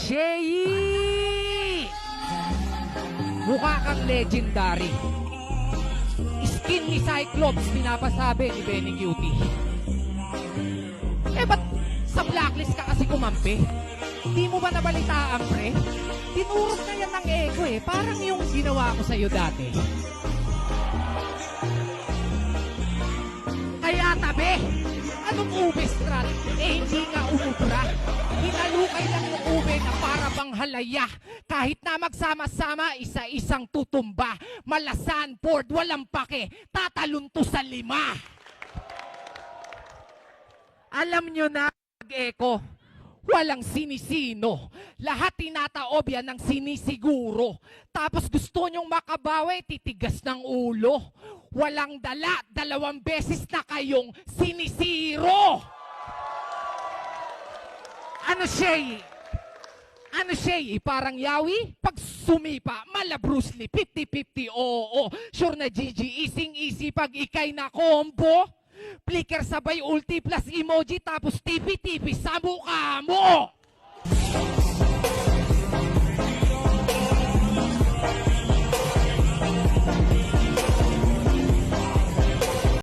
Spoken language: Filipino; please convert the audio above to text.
Shei! Mukha kang legendary. Skin ni Cyclops, pinapasabi ni Benny Cutie. Eh, ba't sa blacklist ka kasi kumampi? Di mo ba nabalitaan, pre? Tinurog na yan ng ego eh. Parang yung ginawa ko sa'yo dati. Kaya tabi! Anong ube strat? Eh, hindi nga umubra. Hinalukay lang yung ube na para bang halaya. Kahit na magsama-sama, isa-isang tutumba. Malasan, board, walang pake. Tatalon to sa 5. Alam nyo na, Eko, walang sinisino. Lahat tinataob yan ng sinisiguro. Tapos gusto nyong makabawi, titigas ng ulo. Walang dala, 2 beses na kayong sinisiro. Ano siya? Ano siya? Parang yawi? Pag sumipa, mala Bruce Lee, 50-50, oo. Sure na GG, easy pag ikay na combo. Flicker sabay ulti plus emoji tapos tipi-tipi sa mukha mo.